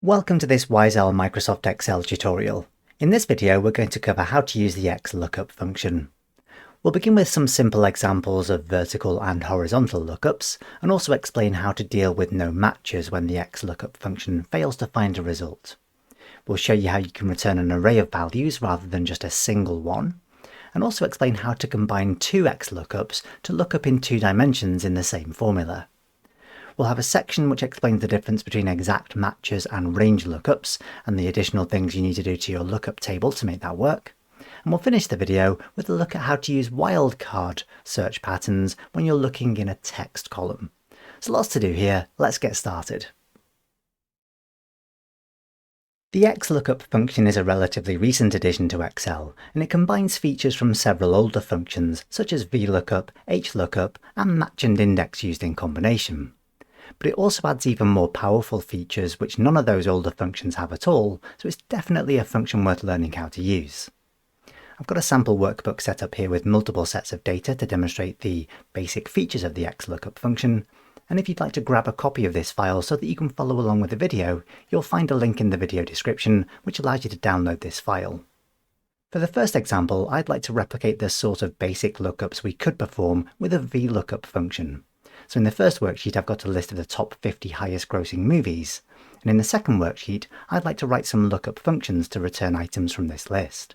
Welcome to this Wisel Microsoft Excel tutorial. In this video, we're going to cover how to use the XLOOKUP function. We'll begin with some simple examples of vertical and horizontal lookups, and also explain how to deal with no matches when the XLOOKUP function fails to find a result. We'll show you how you can return an array of values rather than just a single one, and also explain how to combine two XLOOKUPs to look up in two dimensions in the same formula. We'll have a section which explains the difference between exact matches and range lookups and the additional things you need to do to your lookup table to make that work. And we'll finish the video with a look at how to use wildcard search patterns when you're looking in a text column. So lots to do here, let's get started. The XLOOKUP function is a relatively recent addition to Excel, and it combines features from several older functions such as VLOOKUP, HLOOKUP, and match and index used in combination. But it also adds even more powerful features which none of those older functions have at all, so it's definitely a function worth learning how to use. I've got a sample workbook set up here with multiple sets of data to demonstrate the basic features of the XLOOKUP function, and if you'd like to grab a copy of this file so that you can follow along with the video, you'll find a link in the video description which allows you to download this file. For the first example, I'd like to replicate the sort of basic lookups we could perform with a VLOOKUP function. So in the first worksheet, I've got a list of the top 50 highest grossing movies. And in the second worksheet, I'd like to write some lookup functions to return items from this list.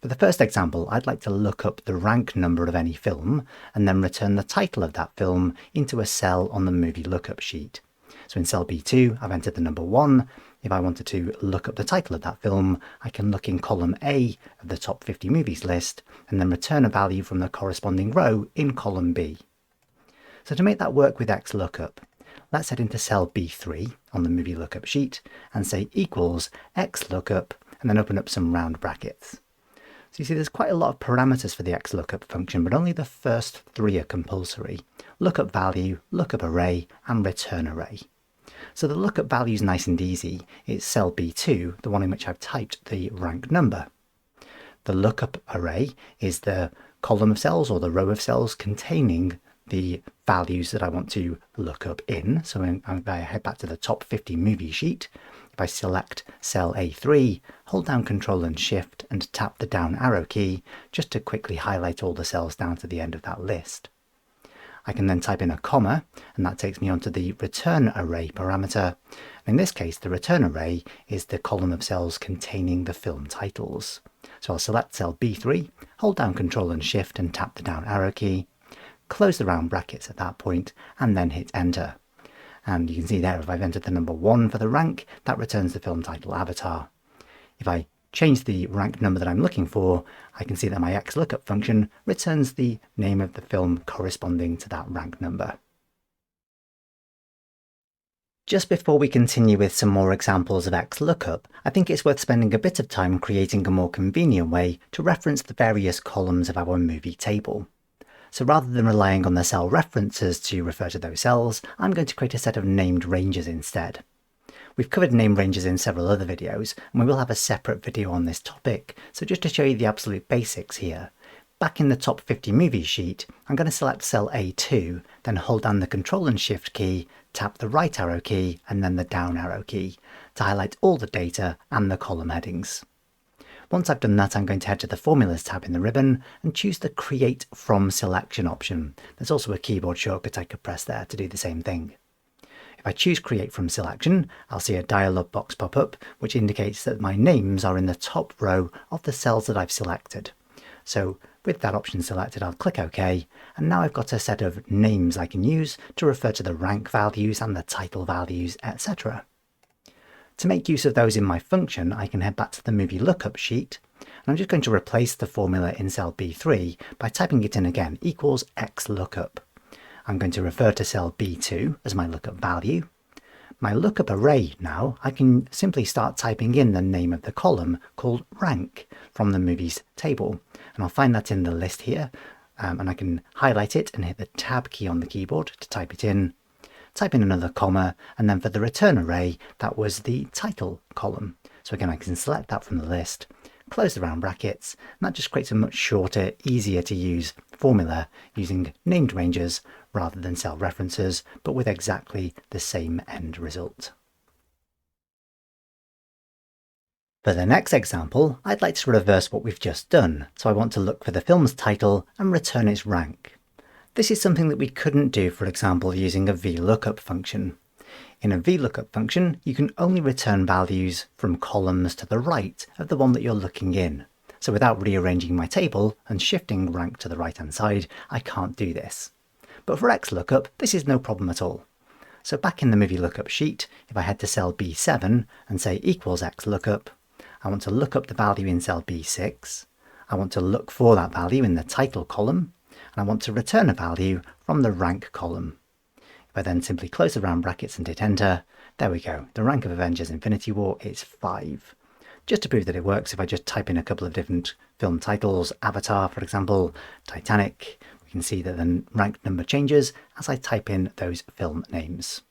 For the first example, I'd like to look up the rank number of any film and then return the title of that film into a cell on the movie lookup sheet. So in cell B2, I've entered the number 1. If I wanted to look up the title of that film, I can look in column A of the top 50 movies list and then return a value from the corresponding row in column B. So to make that work with XLOOKUP, let's head into cell B3 on the movie lookup sheet and say equals XLOOKUP and then open up some round brackets. So you see there's quite a lot of parameters for the XLOOKUP function, but only the first 3 are compulsory: lookup value, lookup array, and return array. So the lookup value is nice and easy. It's cell B2, the one in which I've typed the rank number. The lookup array is the column of cells or the row of cells containing the values that I want to look up in. So if I head back to the top 50 movie sheet, if I select cell A3, hold down Control and Shift and tap the down arrow key just to quickly highlight all the cells down to the end of that list. I can then type in a comma, and that takes me onto the return array parameter. In this case, the return array is the column of cells containing the film titles. So I'll select cell B3, hold down Control and Shift and tap the down arrow key, close the round brackets at that point, and then hit enter. And you can see there, if I've entered the number 1 for the rank, that returns the film title Avatar. If I change the rank number that I'm looking for, I can see that my XLOOKUP function returns the name of the film corresponding to that rank number. Just before we continue with some more examples of XLOOKUP, I think it's worth spending a bit of time creating a more convenient way to reference the various columns of our movie table. So rather than relying on the cell references to refer to those cells, I'm going to create a set of named ranges instead. We've covered named ranges in several other videos, and we will have a separate video on this topic, so just to show you the absolute basics here. Back in the top 50 movies sheet, I'm going to select cell A2, then hold down the Control and Shift key, tap the right arrow key, and then the down arrow key, to highlight all the data and the column headings. Once I've done that, I'm going to head to the Formulas tab in the ribbon and choose the Create From Selection option. There's also a keyboard shortcut I could press there to do the same thing. If I choose Create From Selection, I'll see a dialog box pop up which indicates that my names are in the top row of the cells that I've selected. So with that option selected, I'll click OK, and now I've got a set of names I can use to refer to the rank values and the title values, etc. To make use of those in my function, I can head back to the movie lookup sheet, and I'm just going to replace the formula in cell B3 by typing it in again, equals XLOOKUP. I'm going to refer to cell B2 as my lookup value. My lookup array now, I can simply start typing in the name of the column called rank from the movies table, and I'll find that in the list here, and I can highlight it and hit the tab key on the keyboard to type it in. Type in another comma, and then for the return array, that was the title column. So again, I can select that from the list, close the round brackets, and that just creates a much shorter, easier to use formula using named ranges rather than cell references, but with exactly the same end result. For the next example, I'd like to reverse what we've just done, so I want to look for the film's title and return its rank. This is something that we couldn't do, for example, using a VLOOKUP function. In a VLOOKUP function, you can only return values from columns to the right of the one that you're looking in. So without rearranging my table and shifting rank to the right-hand side, I can't do this. But for XLOOKUP, this is no problem at all. So back in the movie lookup sheet, if I head to cell B7 and say equals XLOOKUP, I want to look up the value in cell B6, I want to look for that value in the title column, and I want to return a value from the rank column. If I then simply close the round brackets and hit enter, there we go. The rank of Avengers Infinity War is 5. Just to prove that it works, if I just type in a couple of different film titles, Avatar for example, Titanic, we can see that the rank number changes as I type in those film names.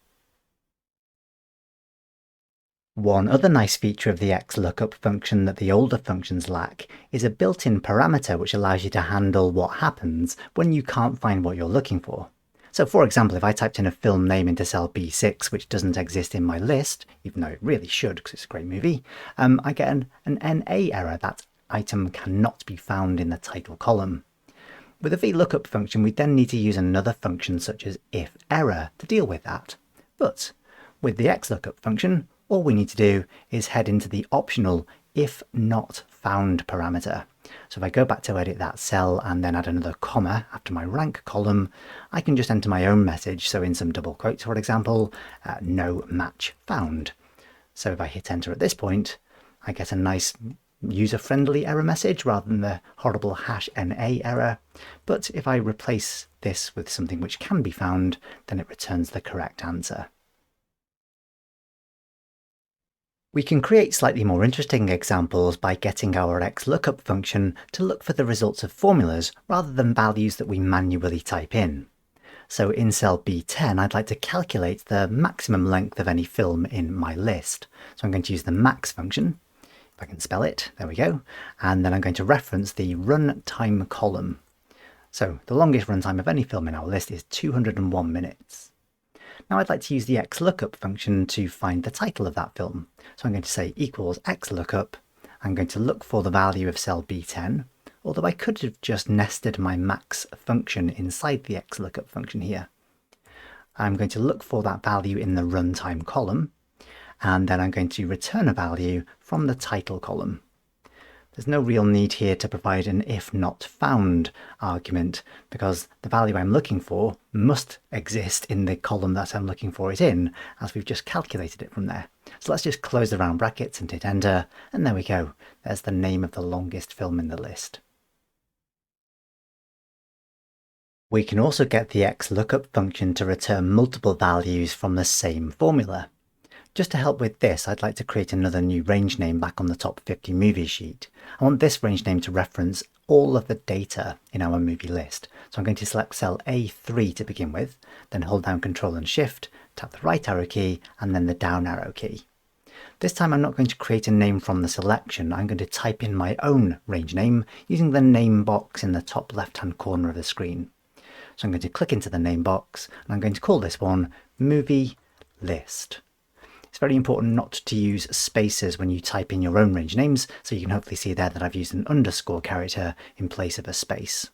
One other nice feature of the XLOOKUP function that the older functions lack is a built-in parameter which allows you to handle what happens when you can't find what you're looking for. So for example, if I typed in a film name into cell B6 which doesn't exist in my list, even though it really should because it's a great movie, I get an NA error. That item cannot be found in the title column. With a VLOOKUP function, we then need to use another function such as IFERROR to deal with that. But with the XLOOKUP function, all we need to do is head into the optional IFNOTFOUND parameter. So if I go back to edit that cell and then add another comma after my rank column, I can just enter my own message. So in some double quotes, for example, no match found. So if I hit enter at this point, I get a nice user-friendly error message rather than the horrible #NA error. But if I replace this with something which can be found, then it returns the correct answer. We can create slightly more interesting examples by getting our XLOOKUP function to look for the results of formulas rather than values that we manually type in. So in cell B10, I'd like to calculate the maximum length of any film in my list. So I'm going to use the max function, if I can spell it, there we go, and then I'm going to reference the runtime column. So the longest runtime of any film in our list is 201 minutes. Now I'd like to use the XLOOKUP function to find the title of that film. So I'm going to say equals XLOOKUP. I'm going to look for the value of cell B10, although I could have just nested my max function inside the XLOOKUP function here. I'm going to look for that value in the runtime column, and then I'm going to return a value from the title column. There's no real need here to provide an IFNOTFOUND argument because the value I'm looking for must exist in the column that I'm looking for it in, as we've just calculated it from there. So let's just close the round brackets and hit enter, and there we go. There's the name of the longest film in the list. We can also get the XLOOKUP function to return multiple values from the same formula. Just to help with this, I'd like to create another new range name back on the top 50 movies sheet. I want this range name to reference all of the data in our movie list. So I'm going to select cell A3 to begin with, then hold down Ctrl and Shift, tap the right arrow key, and then the down arrow key. This time I'm not going to create a name from the selection, I'm going to type in my own range name using the name box in the top left-hand corner of the screen. So I'm going to click into the name box, and I'm going to call this one Movie List. It's very important not to use spaces when you type in your own range names, so you can hopefully see there that I've used an underscore character in place of a space.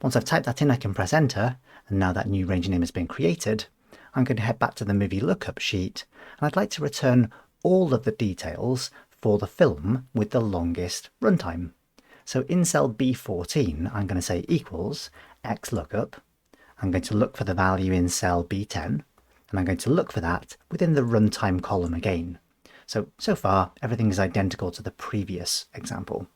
Once I've typed that in, I can press enter, and now that new range name has been created, I'm going to head back to the movie lookup sheet, and I'd like to return all of the details for the film with the longest runtime. So in cell B14, I'm going to say equals XLOOKUP. I'm going to look for the value in cell B10, and I'm going to look for that within the runtime column again. So far, everything is identical to the previous example.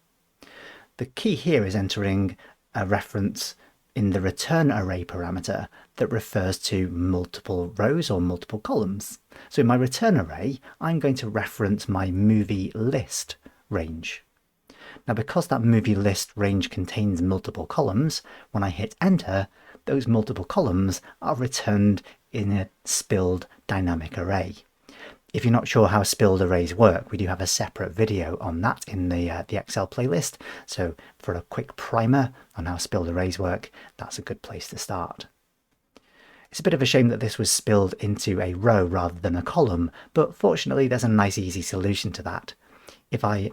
The key here is entering a reference in the return array parameter that refers to multiple rows or multiple columns. So in my return array, I'm going to reference my movie list range. Now, because that movie list range contains multiple columns, when I hit enter, those multiple columns are returned in a spilled dynamic array. If you're not sure how spilled arrays work, we do have a separate video on that in the Excel playlist. So for a quick primer on how spilled arrays work, that's a good place to start. It's a bit of a shame that this was spilled into a row rather than a column, but fortunately there's a nice easy solution to that. if I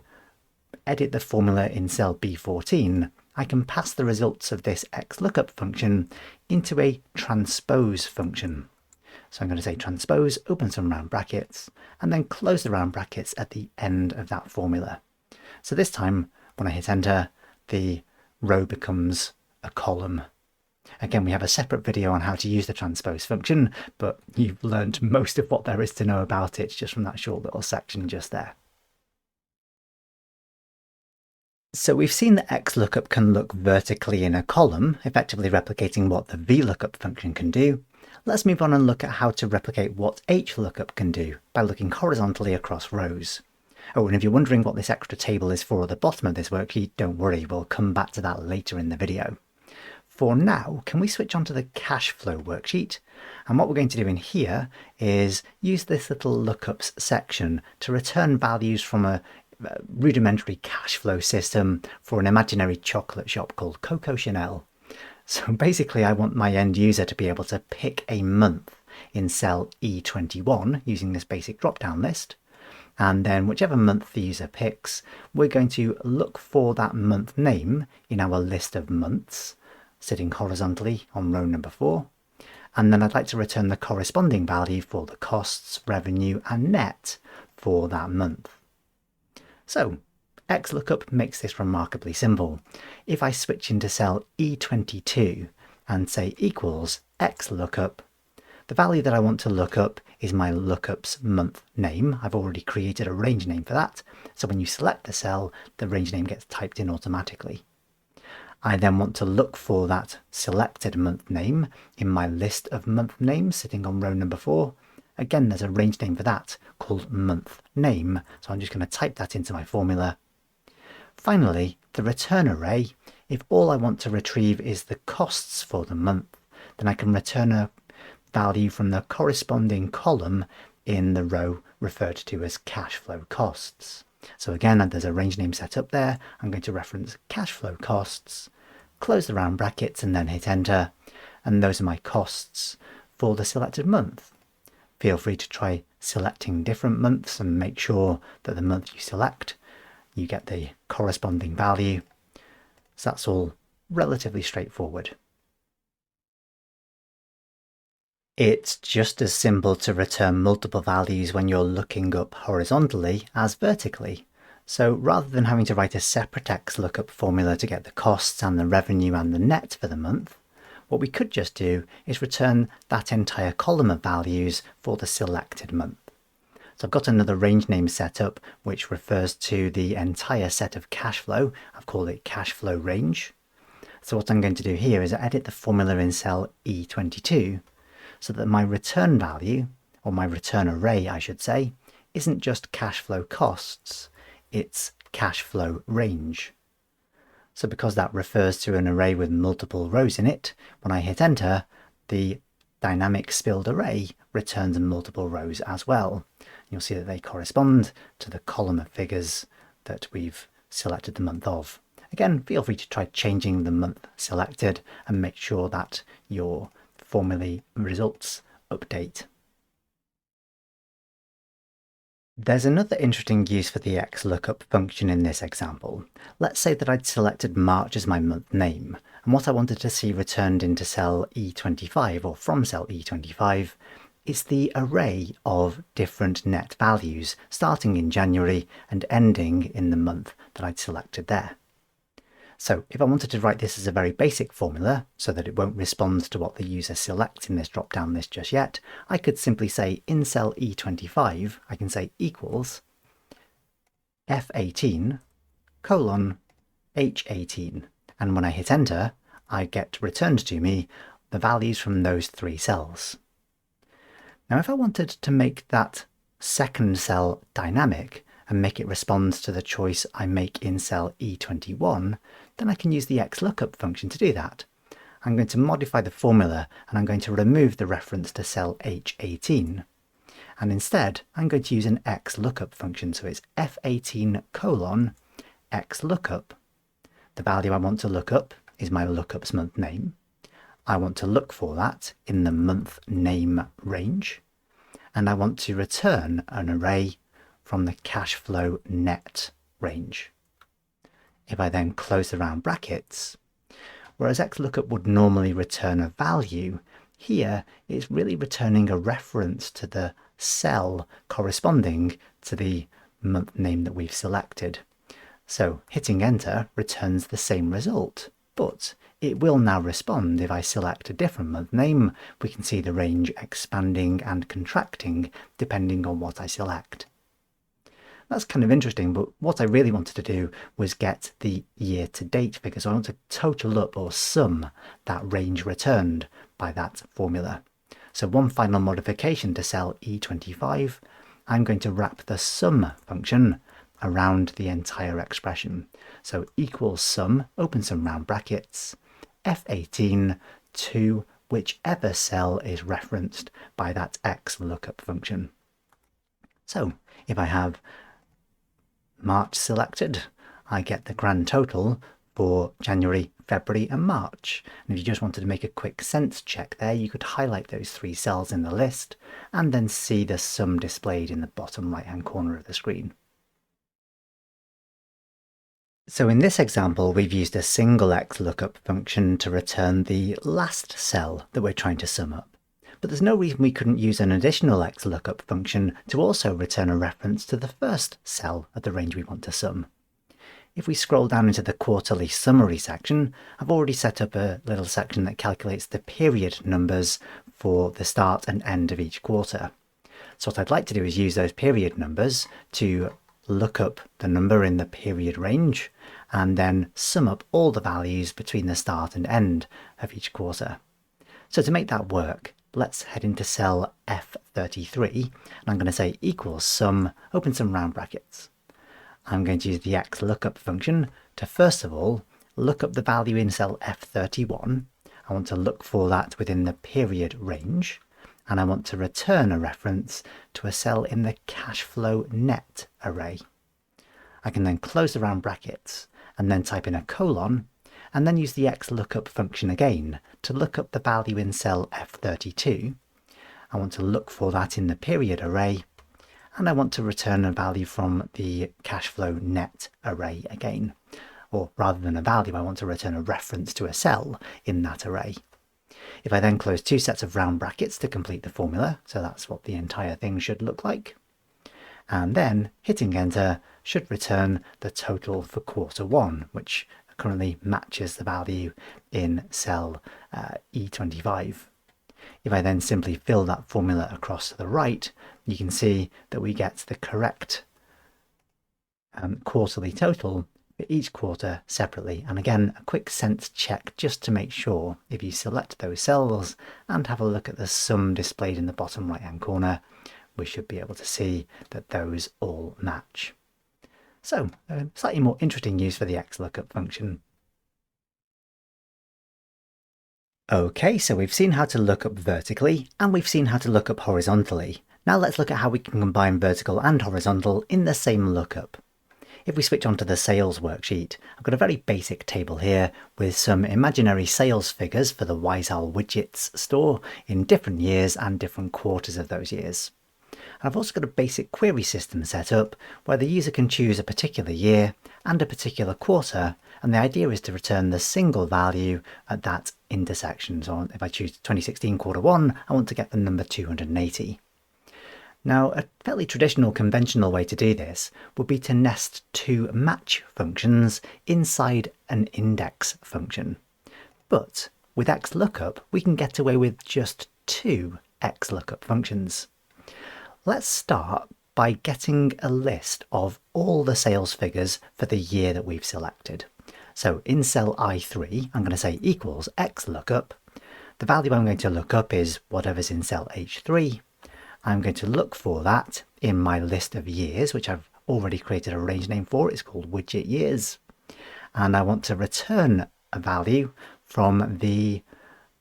edit the formula in cell B14, I can pass the results of this XLOOKUP function into a transpose function. So I'm going to say transpose, open some round brackets, and then close the round brackets at the end of that formula. So this time, when I hit enter, the row becomes a column. Again, we have a separate video on how to use the transpose function, but you've learned most of what there is to know about it just from that short little section just there. So we've seen that XLOOKUP can look vertically in a column, effectively replicating what the VLOOKUP function can do. Let's move on and look at how to replicate what HLOOKUP can do by looking horizontally across rows. Oh, and if you're wondering what this extra table is for at the bottom of this worksheet, don't worry, we'll come back to that later in the video. For now, can we switch on to the cash flow worksheet? And what we're going to do in here is use this little lookups section to return values from a rudimentary cash flow system for an imaginary chocolate shop called Coco Chanel. So basically I want my end user to be able to pick a month in cell E21 using this basic drop-down list. And then whichever month the user picks, we're going to look for that month name in our list of months, sitting horizontally on row number 4. And then I'd like to return the corresponding value for the costs, revenue, and net for that month. So XLOOKUP makes this remarkably simple. If I switch into cell E22 and say equals XLOOKUP, the value that I want to look up is my lookup's month name. I've already created a range name for that, so when you select the cell, the range name gets typed in automatically. I then want to look for that selected month name in my list of month names sitting on row number 4. Again, there's a range name for that called month name, so I'm just going to type that into my formula. Finally, the return array, if all I want to retrieve is the costs for the month, then I can return a value from the corresponding column in the row referred to as cash flow costs. So again, there's a range name set up there. I'm going to reference cash flow costs, close the round brackets and then hit enter. And those are my costs for the selected month. Feel free to try selecting different months and make sure that the month you select, you get the corresponding value. So that's all relatively straightforward. It's just as simple to return multiple values when you're looking up horizontally as vertically. So rather than having to write a separate XLOOKUP formula to get the costs and the revenue and the net for the month, what we could just do is return that entire column of values for the selected month. So I've got another range name set up which refers to the entire set of cash flow. I've called it cash flow range. So what I'm going to do here is edit the formula in cell E22 so that my return value, or my return array I should say, isn't just cash flow costs, it's cash flow range. So because that refers to an array with multiple rows in it, when I hit enter, the dynamic spilled array returns multiple rows as well. You'll see that they correspond to the column of figures that we've selected the month of. Again, feel free to try changing the month selected and make sure that your formulae results update. There's another interesting use for the XLOOKUP function in this example. Let's say that I'd selected March as my month name, and what I wanted to see returned into cell E25 or from cell E25 is the array of different net values starting in January and ending in the month that I'd selected there. So if I wanted to write this as a very basic formula so that it won't respond to what the user selects in this drop-down list just yet, I could simply say in cell E25, I can say equals F18 colon H18. And when I hit enter, I get returned to me the values from those 3 cells. Now if I wanted to make that second cell dynamic and make it respond to the choice I make in cell E21, then I can use the XLOOKUP function to do that. I'm going to modify the formula and I'm going to remove the reference to cell H18. And instead, I'm going to use an XLOOKUP function, so it's F18 colon XLOOKUP. The value I want to look up is my lookup's month name. I want to look for that in the month name range. And I want to return an array from the cash flow net range. If I then close the round brackets, whereas XLOOKUP would normally return a value, here it's really returning a reference to the cell corresponding to the month name that we've selected. So hitting enter returns the same result, but it will now respond if I select a different month name. We can see the range expanding and contracting depending on what I select. That's kind of interesting, but what I really wanted to do was get the year-to-date figure. So I want to total up or sum that range returned by that formula. So one final modification to cell E25, I'm going to wrap the sum function around the entire expression. So equals sum, open some round brackets, F18 to whichever cell is referenced by that XLOOKUP function. So if I have March selected, I get the grand total for January, February and March. And if you just wanted to make a quick sense check there, you could highlight those 3 cells in the list and then see the sum displayed in the bottom right hand corner of the screen. So in this example, we've used a single XLOOKUP function to return the last cell that we're trying to sum up. But there's no reason we couldn't use an additional XLOOKUP function to also return a reference to the first cell of the range we want to sum. If we scroll down into the quarterly summary section, I've already set up a little section that calculates the period numbers for the start and end of each quarter. So what I'd like to do is use those period numbers to look up the number in the period range and then sum up all the values between the start and end of each quarter. So to make that work, let's head into cell F33 and I'm going to say equals sum, open some round brackets. I'm going to use the XLOOKUP function to first of all look up the value in cell F31. I want to look for that within the period range and I want to return a reference to a cell in the cash flow net array. I can then close the round brackets and then type in a colon and then use the XLOOKUP function again to look up the value in cell F32. I want to look for that in the period array and I want to return a value from the cash flow net array again. Or rather than a value, I want to return a reference to a cell in that array. If I then close 2 sets of round brackets to complete the formula, so that's what the entire thing should look like, and then hitting enter should return the total for quarter 1, which currently matches the value in cell E25. If I then simply fill that formula across to the right, you can see that we get the correct quarterly total for each quarter separately. And again, a quick sense check just to make sure if you select those cells and have a look at the sum displayed in the bottom right hand corner, we should be able to see that those all match. So a slightly more interesting use for the XLOOKUP function. Okay, so we've seen how to look up vertically and we've seen how to look up horizontally. Now let's look at how we can combine vertical and horizontal in the same lookup. If we switch on to the sales worksheet, I've got a very basic table here with some imaginary sales figures for the Wiseowl Widgets store in different years and different quarters of those years. I've also got a basic query system set up where the user can choose a particular year and a particular quarter, and the idea is to return the single value at that intersection. So if I choose 2016 quarter 1, I want to get the number 280. Now, a fairly traditional conventional way to do this would be to nest 2 match functions inside an index function. But with XLOOKUP, we can get away with just 2 XLOOKUP functions. Let's start by getting a list of all the sales figures for the year that we've selected. So in cell I3, I'm going to say equals XLOOKUP. The value I'm going to look up is whatever's in cell H3. I'm going to look for that in my list of years, which I've already created a range name for. It's called widget years. And I want to return a value from the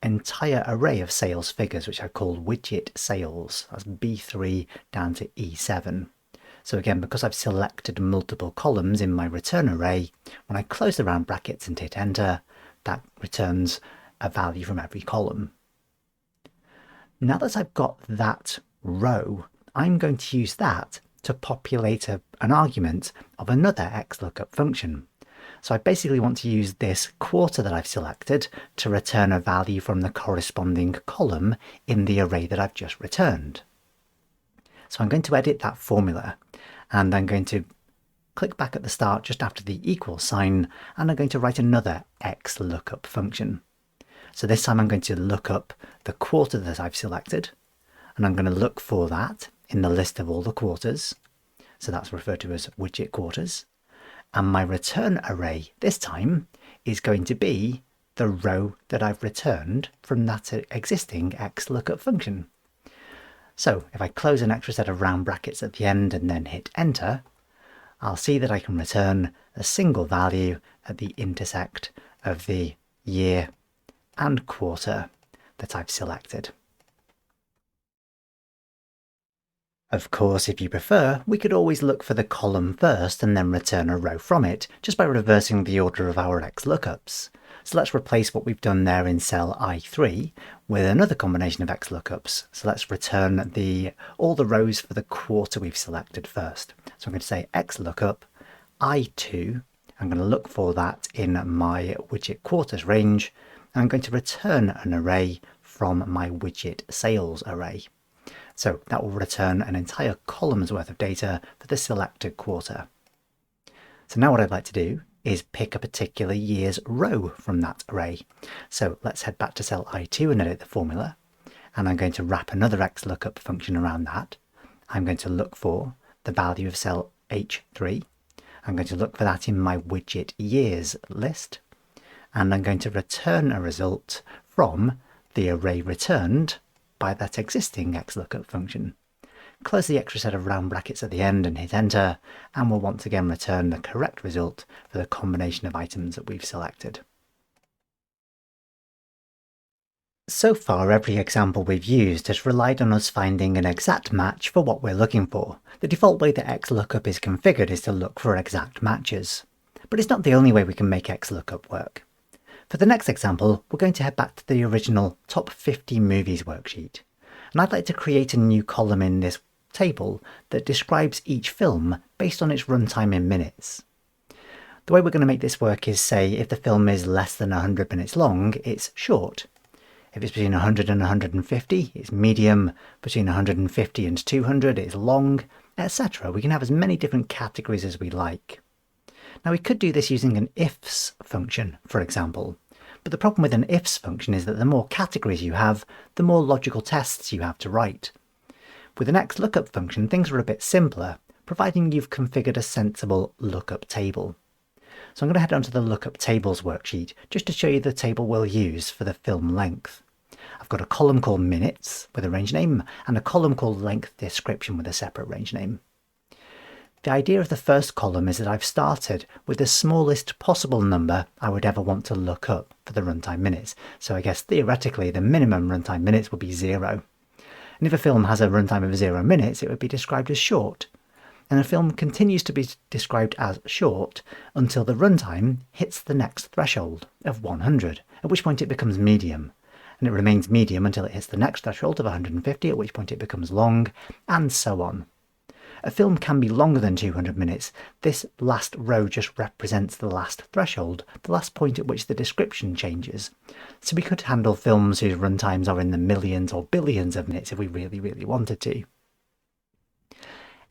entire array of sales figures, which I call widget sales. That's B3 down to E7. So again, because I've selected multiple columns in my return array, when I close the round brackets and hit enter, that returns a value from every column. Now that I've got that row, I'm going to use that to populate an argument of another XLOOKUP function. So I basically want to use this quarter that I've selected to return a value from the corresponding column in the array that I've just returned. So I'm going to edit that formula, and I'm going to click back at the start just after the equal sign, and I'm going to write another XLOOKUP function. So this time I'm going to look up the quarter that I've selected, and I'm going to look for that in the list of all the quarters. So that's referred to as widget quarters. And my return array this time is going to be the row that I've returned from that existing XLOOKUP function. So if I close an extra set of round brackets at the end and then hit enter, I'll see that I can return a single value at the intersect of the year and quarter that I've selected. Of course, if you prefer, we could always look for the column first and then return a row from it, just by reversing the order of our XLOOKUPs. So let's replace what we've done there in cell I3 with another combination of XLOOKUPs. So let's return all the rows for the quarter we've selected first. So I'm going to say XLOOKUP I2. I'm going to look for that in my widget quarters range, and I'm going to return an array from my widget sales array. So that will return an entire column's worth of data for the selected quarter. So now what I'd like to do is pick a particular year's row from that array. So let's head back to cell I2 and edit the formula. And I'm going to wrap another XLOOKUP function around that. I'm going to look for the value of cell H3. I'm going to look for that in my widget years list. And I'm going to return a result from the array returned by that existing XLOOKUP function. Close the extra set of round brackets at the end and hit enter, and we'll once again return the correct result for the combination of items that we've selected. So far, every example we've used has relied on us finding an exact match for what we're looking for. The default way that XLOOKUP is configured is to look for exact matches. But it's not the only way we can make XLOOKUP work. For the next example, we're going to head back to the original Top 50 Movies worksheet. And I'd like to create a new column in this table that describes each film based on its runtime in minutes. The way we're going to make this work is, say, if the film is less than 100 minutes long, it's short. If it's between 100 and 150, it's medium. Between 150 and 200, it's long, etc. We can have as many different categories as we like. Now we could do this using an ifs function, for example, but the problem with an ifs function is that the more categories you have, the more logical tests you have to write. With an XLOOKUP function, things are a bit simpler, providing you've configured a sensible lookup table. So I'm going to head on to the lookup tables worksheet just to show you the table we'll use for the film length. I've got a column called minutes with a range name and a column called length description with a separate range name. The idea of the first column is that I've started with the smallest possible number I would ever want to look up for the runtime minutes. So I guess theoretically the minimum runtime minutes would be 0. And if a film has a runtime of 0 minutes, it would be described as short. And a film continues to be described as short until the runtime hits the next threshold of 100, at which point it becomes medium. And it remains medium until it hits the next threshold of 150, at which point it becomes long, and so on. A film can be longer than 200 minutes. This last row just represents the last threshold, the last point at which the description changes. So we could handle films whose runtimes are in the millions or billions of minutes if we really, really wanted to.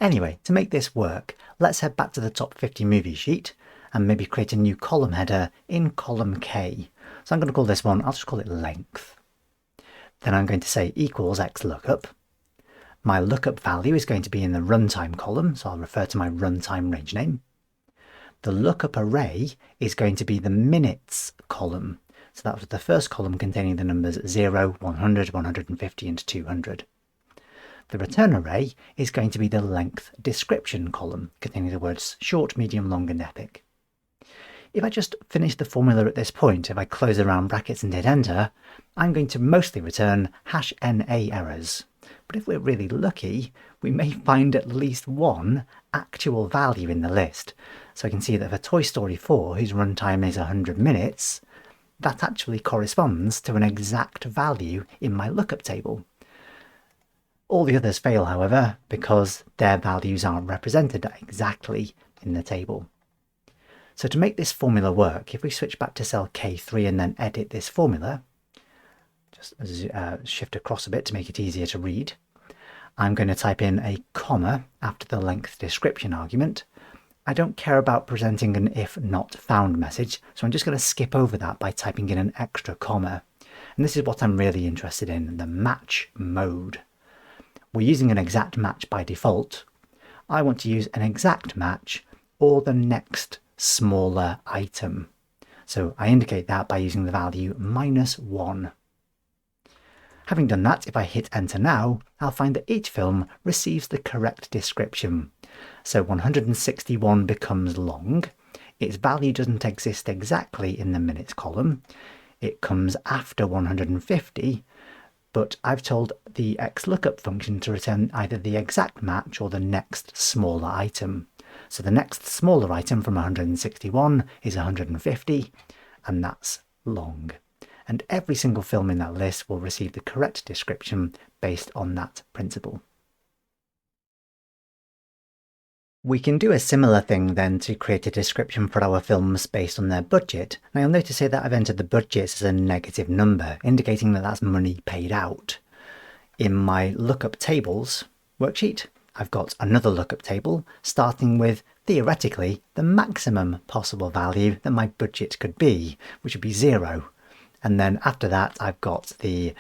Anyway, to make this work, let's head back to the Top 50 Movies sheet and maybe create a new column header in column K. So I'm going to call this one, I'll just call it length. Then I'm going to say equals XLOOKUP. My lookup value is going to be in the runtime column, so I'll refer to my runtime range name. The lookup array is going to be the minutes column. So that was the first column containing the numbers 0, 100, 150 and 200. The return array is going to be the length description column containing the words short, medium, long and epic. If I just finish the formula at this point, if I close the round brackets and hit enter, I'm going to mostly return #NA errors. But if we're really lucky, we may find at least one actual value in the list. So I can see that for Toy Story 4, whose runtime is 100 minutes, that actually corresponds to an exact value in my lookup table. All the others fail, however, because their values aren't represented exactly in the table. So to make this formula work, if we switch back to cell K3 and then edit this formula, just shift across a bit to make it easier to read, I'm going to type in a comma after the length description argument. I don't care about presenting an if not found message, so I'm just going to skip over that by typing in an extra comma. And this is what I'm really interested in, the match mode. We're using an exact match by default. I want to use an exact match or the next smaller item. So I indicate that by using the value -1. Having done that, if I hit enter now, I'll find that each film receives the correct description. So 161 becomes long. Its value doesn't exist exactly in the minutes column. It comes after 150, but I've told the XLOOKUP function to return either the exact match or the next smaller item. So the next smaller item from 161 is 150, and that's long. And every single film in that list will receive the correct description based on that principle. We can do a similar thing then to create a description for our films based on their budget. Now you'll notice here that I've entered the budget as a negative number, indicating that that's money paid out. In my lookup tables worksheet, I've got another lookup table starting with, theoretically, the maximum possible value that my budget could be, which would be 0. And then after that, I've got the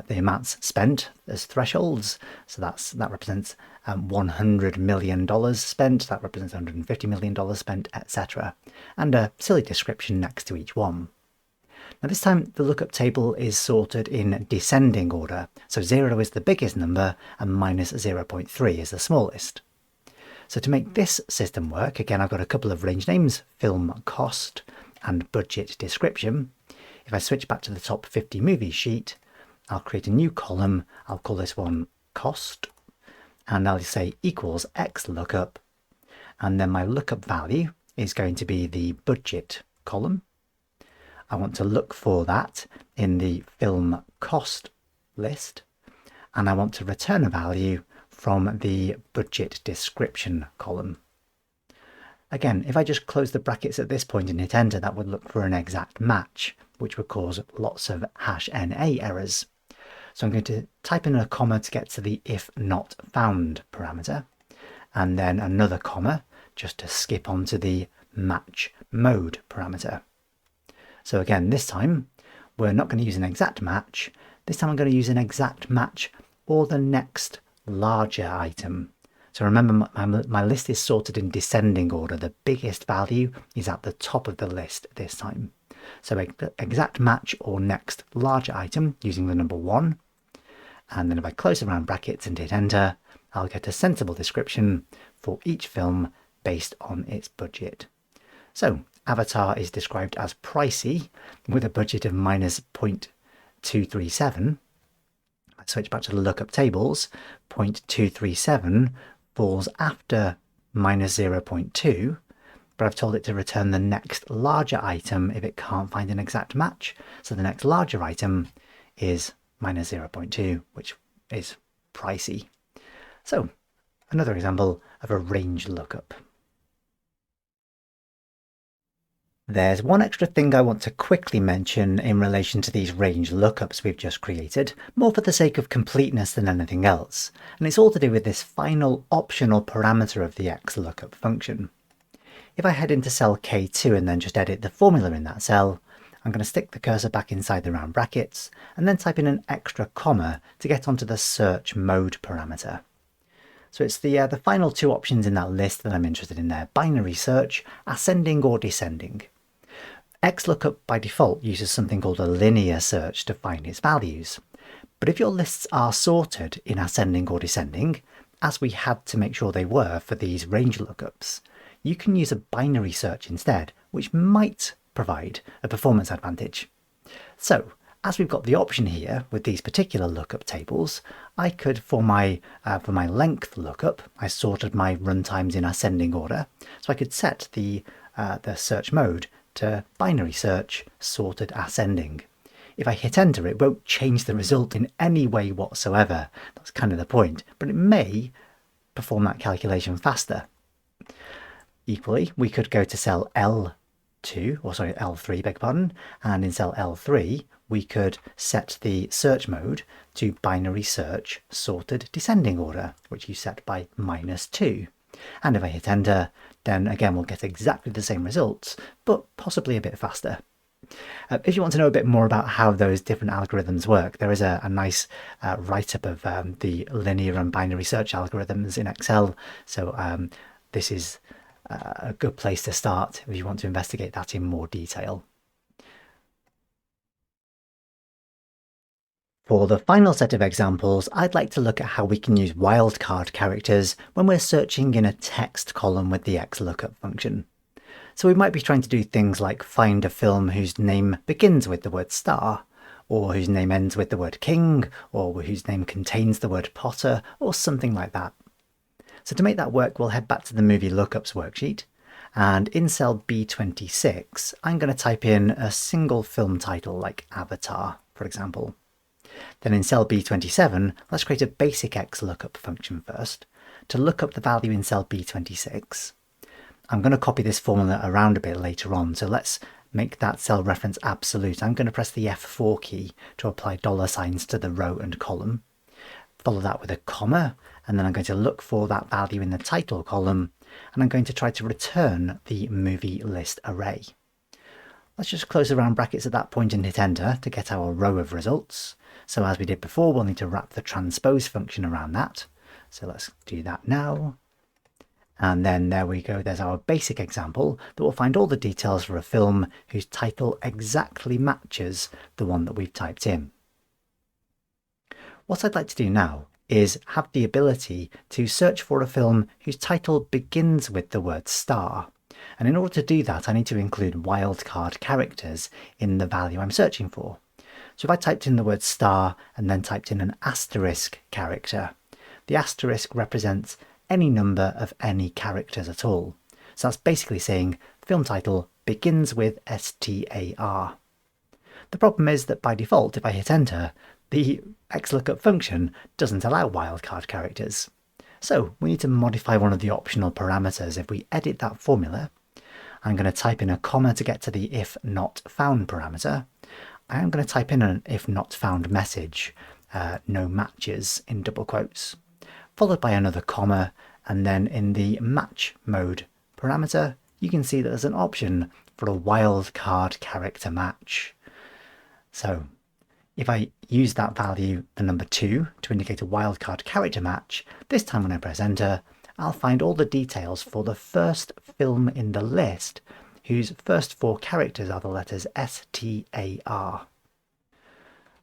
amounts spent as thresholds. So that represents $100 million spent, that represents $150 million spent, etc. And a silly description next to each one. Now this time the lookup table is sorted in descending order. So 0 is the biggest number and minus 0.3 is the smallest. So to make this system work, again, I've got a couple of range names, film cost and budget description. If I switch back to the top 50 movies sheet, I'll create a new column. I'll call this one cost, and I'll say equals XLOOKUP, and then my lookup value is going to be the budget column. I want to look for that in the film cost list, and I want to return a value from the budget description column. Again, if I just close the brackets at this point and hit enter, that would look for an exact match, which would cause lots of #NA errors. So I'm going to type in a comma to get to the if not found parameter, and then another comma just to skip onto the match mode parameter. So again, this time we're not going to use an exact match. This time I'm going to use an exact match or the next larger item. So remember, my list is sorted in descending order. The biggest value is at the top of the list this time. So exact match or next larger item using the number 1. And then if I close the round brackets and hit enter, I'll get a sensible description for each film based on its budget. So Avatar is described as pricey with a budget of minus 0.237. I switch back to the lookup tables. 0.237 falls after minus 0.2, but I've told it to return the next larger item if it can't find an exact match. So the next larger item is minus 0.2, which is pricey. So another example of a range lookup. There's one extra thing I want to quickly mention in relation to these range lookups we've just created, more for the sake of completeness than anything else, and it's all to do with this final optional parameter of the XLOOKUP function. If I head into cell K2 and then just edit the formula in that cell, I'm going to stick the cursor back inside the round brackets and then type in an extra comma to get onto the search mode parameter. So it's the final two options in that list that I'm interested in there, binary search, ascending or descending. XLOOKUP by default uses something called a linear search to find its values. But if your lists are sorted in ascending or descending, as we had to make sure they were for these range lookups, you can use a binary search instead, which might provide a performance advantage. So, as we've got the option here with these particular lookup tables, I could, for my length lookup, I sorted my runtimes in ascending order, so I could set the search mode to binary search sorted ascending. If I hit enter, it won't change the result in any way whatsoever. That's kind of the point, but it may perform that calculation faster. Equally, we could go to cell L3, beg your pardon, and in cell L3, we could set the search mode to binary search sorted descending order, which you set by -2. And if I hit enter, then again we'll get exactly the same results, but possibly a bit faster. If you want to know a bit more about how those different algorithms work, there is a nice write-up of the linear and binary search algorithms in Excel. So this is a good place to start if you want to investigate that in more detail. For the final set of examples, I'd like to look at how we can use wildcard characters when we're searching in a text column with the XLOOKUP function. So we might be trying to do things like find a film whose name begins with the word star, or whose name ends with the word king, or whose name contains the word Potter, or something like that. So to make that work, we'll head back to the Movie Lookups worksheet, and in cell B26, I'm going to type in a single film title like Avatar, for example. Then in cell B27, let's create a basic XLOOKUP function first to look up the value in cell B26. I'm going to copy this formula around a bit later on, so let's make that cell reference absolute. I'm going to press the F4 key to apply $signs to the row and column. Follow that with a comma, and then I'm going to look for that value in the title column, and I'm going to try to return the movie list array. Let's just close the round brackets at that point and hit enter to get our row of results. So as we did before, we'll need to wrap the transpose function around that. So let's do that now. And then there we go, there's our basic example that will find all the details for a film whose title exactly matches the one that we've typed in. What I'd like to do now is have the ability to search for a film whose title begins with the word star. And in order to do that, I need to include wildcard characters in the value I'm searching for. So if I typed in the word star and then typed in an asterisk character, the asterisk represents any number of any characters at all. So that's basically saying film title begins with STAR. The problem is that by default, if I hit enter, the XLOOKUP function doesn't allow wildcard characters. So we need to modify one of the optional parameters. If we edit that formula, I'm going to type in a comma to get to the if not found parameter. I am going to type in an if not found message, no matches in double quotes, followed by another comma, and then in the match mode parameter, you can see that there's an option for a wildcard character match. So if I use that value, the number 2, to indicate a wildcard character match, this time when I press enter, I'll find all the details for the first film in the list whose first 4 characters are the letters STAR.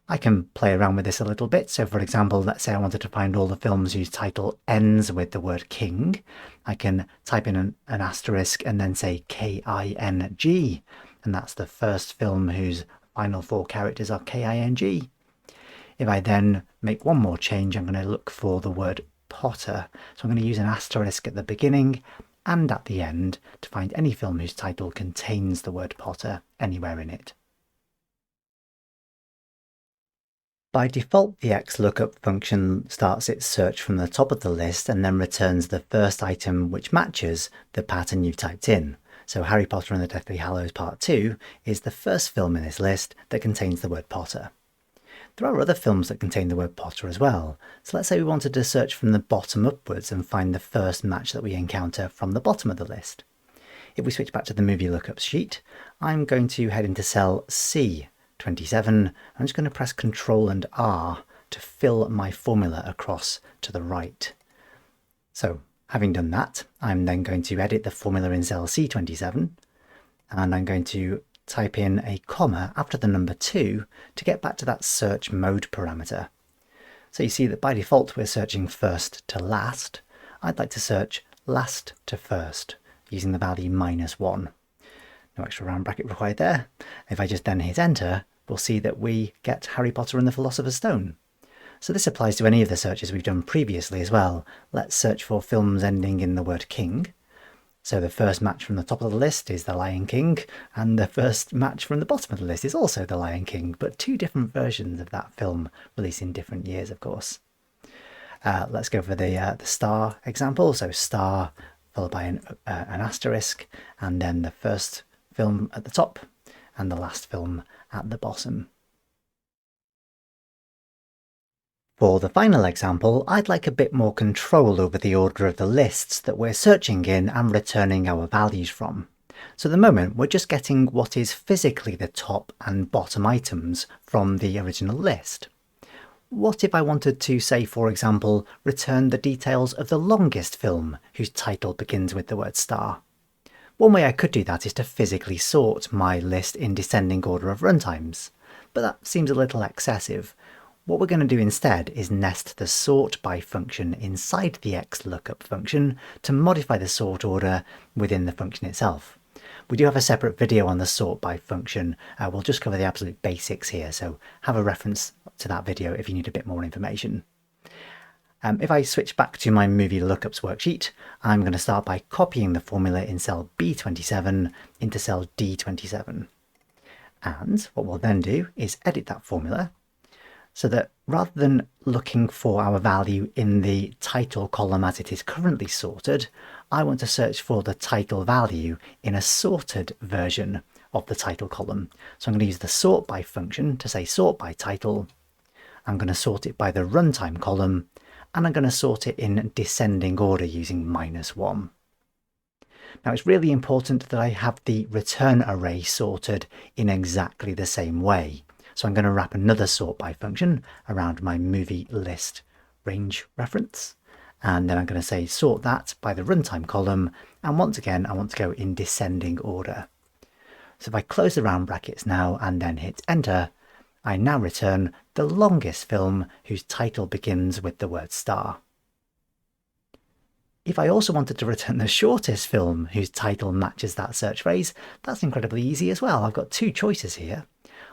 I can play around with this a little bit. So for example, let's say I wanted to find all the films whose title ends with the word king. I can type in an asterisk and then say KING, and that's the first film whose final 4 characters are KING. If I then make one more change, I'm going to look for the word Potter. So I'm going to use an asterisk at the beginning and at the end to find any film whose title contains the word Potter anywhere in it. By default, the XLOOKUP function starts its search from the top of the list and then returns the first item which matches the pattern you've typed in. So Harry Potter and the Deathly Hallows Part 2 is the first film in this list that contains the word Potter. There are other films that contain the word Potter as well. So let's say we wanted to search from the bottom upwards and find the first match that we encounter from the bottom of the list. If we switch back to the Movie Lookups sheet, I'm going to head into cell C27. I'm just going to press Ctrl and R to fill my formula across to the right. So having done that, I'm then going to edit the formula in cell C27, and I'm going to type in a comma after the number 2 to get back to that search mode parameter. So you see that by default we're searching first to last. I'd like to search last to first using the value -1. No extra round bracket required there. If I just then hit enter, we'll see that we get Harry Potter and the Philosopher's Stone. So this applies to any of the searches we've done previously as well. Let's search for films ending in the word king. So the first match from the top of the list is The Lion King, and the first match from the bottom of the list is also The Lion King, but two different versions of that film released in different years, of course. Let's go for the star example. So star followed by an asterisk, and then the first film at the top and the last film at the bottom. For the final example, I'd like a bit more control over the order of the lists that we're searching in and returning our values from. So at the moment, we're just getting what is physically the top and bottom items from the original list. What if I wanted to, say, for example, return the details of the longest film whose title begins with the word star? One way I could do that is to physically sort my list in descending order of runtimes, but that seems a little excessive. What we're going to do instead is nest the sort by function inside the XLOOKUP function to modify the sort order within the function itself. We do have a separate video on the sort by function. We'll just cover the absolute basics here, so have a reference to that video if you need a bit more information. If I switch back to my movie lookups worksheet, I'm going to start by copying the formula in cell B27 into cell D27. And what we'll then do is edit that formula so that rather than looking for our value in the title column as it is currently sorted, I want to search for the title value in a sorted version of the title column. So I'm going to use the sort by function to say sort by title. I'm going to sort it by the runtime column, and I'm going to sort it in descending order using -1. Now it's really important that I have the return array sorted in exactly the same way. So I'm going to wrap another sort by function around my movie list range reference. And then I'm going to say sort that by the runtime column. And once again, I want to go in descending order. So if I close the round brackets now and then hit enter, I now return the longest film whose title begins with the word star. If I also wanted to return the shortest film whose title matches that search phrase, that's incredibly easy as well. I've got two choices here.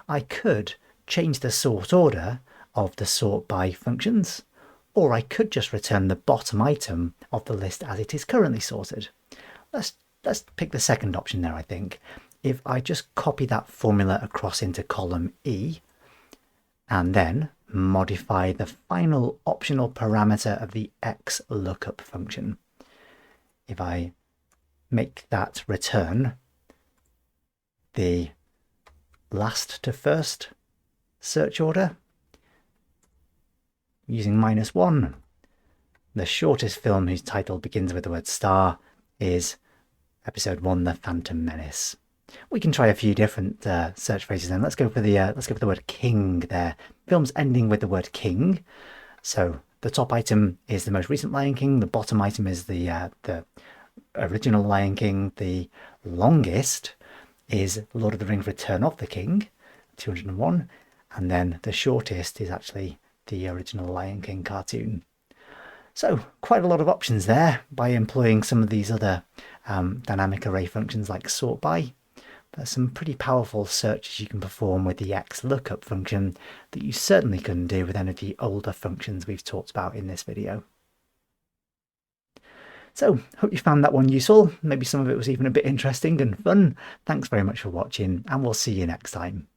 I could change the sort order of the sort by functions, or I could just return the bottom item of the list as it is currently sorted. Let's pick the second option there, I think. If I just copy that formula across into column E, and then modify the final optional parameter of the XLOOKUP function. If I make that return the last to first search order using -1, the shortest film whose title begins with the word star is episode 1, The Phantom Menace. We can try a few different search phrases then. Let's go for the word king there. Films ending with the word king. So the top item is the most recent Lion King. The bottom item is the original Lion King. The longest is Lord of the Rings: Return of the King, 201. And then the shortest is actually the original Lion King cartoon. So quite a lot of options there by employing some of these other dynamic array functions like sort by. There's some pretty powerful searches you can perform with the XLOOKUP function that you certainly couldn't do with any of the older functions we've talked about in this video. So, hope you found that one useful. Maybe some of it was even a bit interesting and fun. Thanks very much for watching, and we'll see you next time.